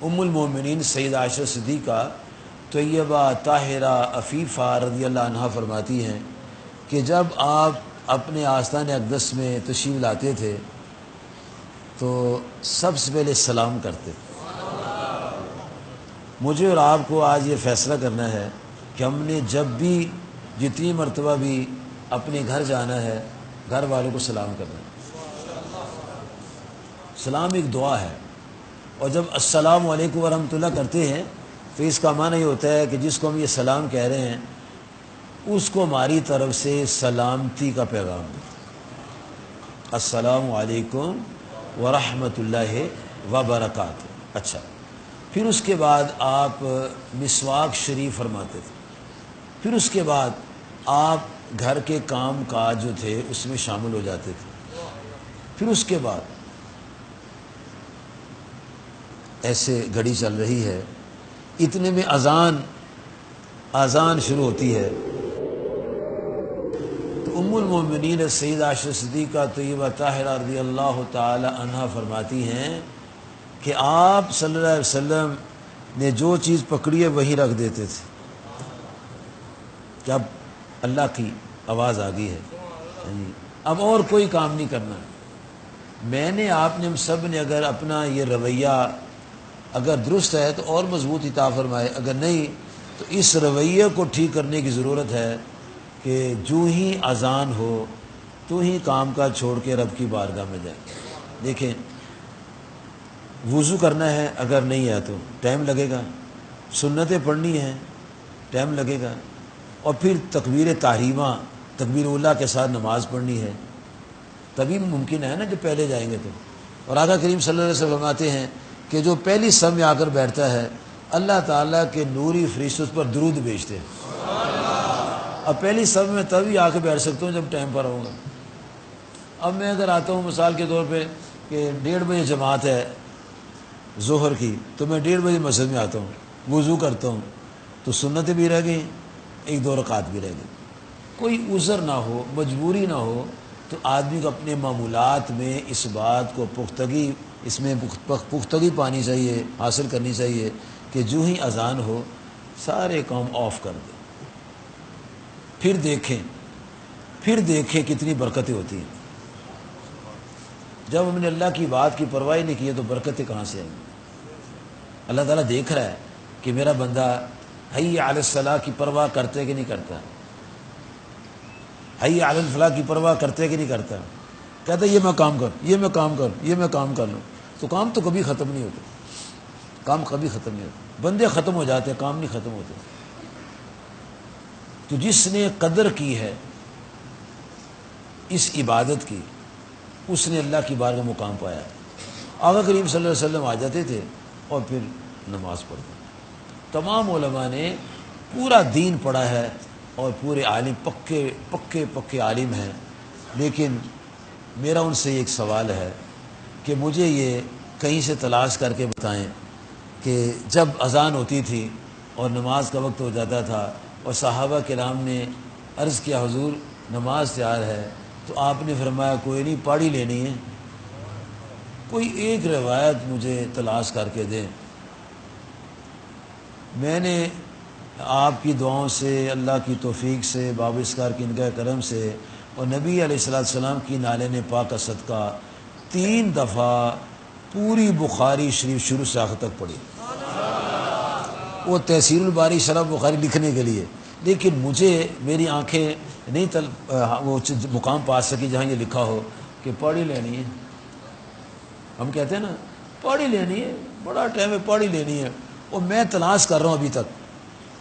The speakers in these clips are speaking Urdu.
ام المومنین سیدہ عائشہ صدیقہ طیبہ طاہرہ عفیفہ رضی اللہ عنہا فرماتی ہیں کہ جب آپ اپنے آستان اقدس میں تشریف لاتے تھے تو سب سے پہلے سلام کرتے. مجھے اور آپ کو آج یہ فیصلہ کرنا ہے کہ ہم نے جب بھی جتنی مرتبہ بھی اپنے گھر جانا ہے گھر والوں کو سلام کرنا ہے. سلام ایک دعا ہے، اور جب السلام علیکم ورحمۃ اللہ کرتے ہیں تو اس کا معنی یہ ہوتا ہے کہ جس کو ہم یہ سلام کہہ رہے ہیں اس کو ہماری طرف سے سلامتی کا پیغام ہے. السلام علیکم ورحمۃ اللہ وبرکاتہ. اچھا، پھر اس کے بعد آپ مسواک شریف فرماتے تھے. پھر اس کے بعد آپ گھر کے کام کاج جو تھے اس میں شامل ہو جاتے تھے. پھر اس کے بعد ایسے گھڑی چل رہی ہے، اتنے میں اذان شروع ہوتی ہے. تو ام المومنین سیدہ عائشہ صدیقہ طیبہ طاہرہ رضی اللہ تعالی عنہا فرماتی ہیں کہ آپ صلی اللہ علیہ وسلم نے جو چیز پکڑی ہے وہی رکھ دیتے تھے کہ اب اللہ کی آواز آ گئی ہے، اب اور کوئی کام نہیں کرنا. میں نے آپ نے ہم سب نے اگر اپنا یہ رویہ اگر درست ہے تو اور مضبوط عطا فرمائے، اگر نہیں تو اس رویے کو ٹھیک کرنے کی ضرورت ہے کہ جو ہی اذان ہو تو ہی کام کا چھوڑ کے رب کی بارگاہ میں جائیں. دیکھیں، وضو کرنا ہے اگر نہیں ہے تو ٹائم لگے گا، سنتیں پڑھنی ہیں ٹائم لگے گا، اور پھر تکبیر تحریمہ تکبیر اولیٰ کے ساتھ نماز پڑھنی ہے، تبھی ممکن ہے نا کہ پہلے جائیں گے تو. اور آقا کریم صلی اللہ علیہ وسلم فرماتے ہیں کہ جو پہلی صف میں آ کر بیٹھتا ہے اللہ تعالیٰ کے نوری فرشتے اس پر درود بھیجتے ہیں. اب پہلی صف میں تبھی آ کے بیٹھ سکتا ہوں جب ٹائم پر آؤں گا. اب میں اگر آتا ہوں مثال کے طور پہ کہ 1:30 بجے جماعت ہے ظہر کی، تو میں 1:30 بجے مسجد میں آتا ہوں، وضو کرتا ہوں تو سنتیں بھی رہ گئیں، 1-2 رکعت بھی رہ گئی. کوئی عذر نہ ہو، مجبوری نہ ہو تو آدمی کو اپنے معمولات میں اس بات کو پختگی پانی چاہیے، حاصل کرنی چاہیے کہ جو ہی اذان ہو سارے کام آف کر دیں. پھر دیکھیں کتنی برکتیں ہوتی ہیں. جب ہم نے اللہ کی بات کی پرواہ نہیں کی ہے تو برکتیں کہاں سے آئیں گی؟ اللہ تعالیٰ دیکھ رہا ہے کہ میرا بندہ حی علی الصلاح کی پرواہ کرتے کہ نہیں کرتا، حی علی الفلاح کی پرواہ کرتے کہ نہیں کرتا. کہتا ہے یہ میں کام کر، یہ میں کام کر، یہ میں کام کر لوں، تو کام تو کبھی ختم نہیں ہوتا. کام کبھی ختم نہیں ہوتا، بندے ختم ہو جاتے ہیں، کام نہیں ختم ہوتے. تو جس نے قدر کی ہے اس عبادت کی اس نے اللہ کی بارگاہ میں مقام پایا. آقا کریم صلی اللہ علیہ وسلم آ جاتے تھے اور پھر نماز پڑھتے. تمام علماء نے پورا دین پڑھا ہے اور پورے عالم پکے عالم ہیں، لیکن میرا ان سے ایک سوال ہے کہ مجھے یہ کہیں سے تلاش کر کے بتائیں کہ جب اذان ہوتی تھی اور نماز کا وقت ہو جاتا تھا اور صحابہ کرام نے عرض کیا حضور نماز تیار ہے، تو آپ نے فرمایا کوئی نہیں پاڑی لینی ہے. کوئی ایک روایت مجھے تلاش کر کے دیں. میں نے آپ کی دعاؤں سے، اللہ کی توفیق سے، باب اسکار کی نگاہ کرم سے اور نبی علیہ السلام کی نالین پاک کا صدقہ 3 دفعہ پوری بخاری شریف شروع سے آخر تک پڑھی. وہ تحصیل الباری شرح بخاری لکھنے کے لیے، لیکن مجھے میری آنکھیں نہیں وہ مقام پا سکی جہاں یہ لکھا ہو کہ پاڑی لینی ہے. ہم کہتے ہیں نا پاڑی لینی ہے، بڑا ٹائم ہے پاڑی لینی ہے. اور میں تلاش کر رہا ہوں ابھی تک.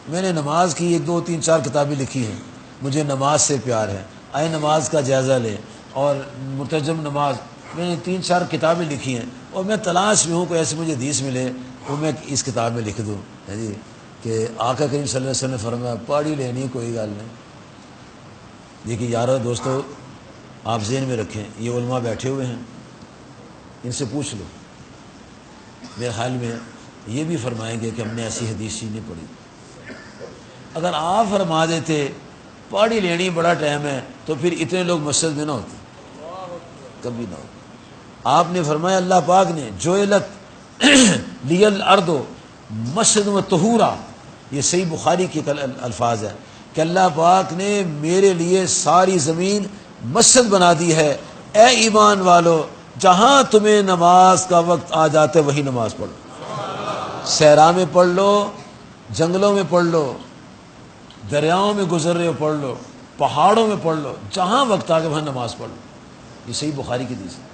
میں نے نماز کی 1 2 3 4 کتابیں لکھی ہیں، مجھے نماز سے پیار ہے، آئے نماز کا جائزہ لیں، اور مترجم نماز میں نے 3 4 کتابیں لکھی ہیں، اور میں تلاش میں ہوں کوئی ایسے مجھے حدیث ملے وہ میں اس کتاب میں لکھ دوں جی کہ آقا کریم صلی اللہ علیہ وسلم نے فرمایا پاڑی لینی کوئی گل نہیں. دیکھیے یارو دوستو، آپ ذہن میں رکھیں یہ علماء بیٹھے ہوئے ہیں، ان سے پوچھ لو، میرے خیال میں یہ بھی فرمائیں گے کہ ہم نے ایسی حدیث ہی نہیں پڑھی. اگر آپ فرما دیتے پاڑی لینی بڑا ٹائم ہے تو پھر اتنے لوگ مسجد میں نہ ہوتے، کبھی نہ ہوتے. آپ نے فرمایا اللہ پاک نے جوئلت لی الارض مسجد و طہورا، یہ صحیح بخاری کے الفاظ ہیں کہ اللہ پاک نے میرے لیے ساری زمین مسجد بنا دی ہے، اے ایمان والو جہاں تمہیں نماز کا وقت آ جاتے وہی نماز پڑھ لو، صحرا میں پڑھ لو، جنگلوں میں پڑھ لو، دریاؤں میں گزر رہے ہو پڑھ لو، پہاڑوں میں پڑھ لو، جہاں وقت آ کے وہاں نماز پڑھ لو۔ یہ صحیح بخاری کی حدیث ہے۔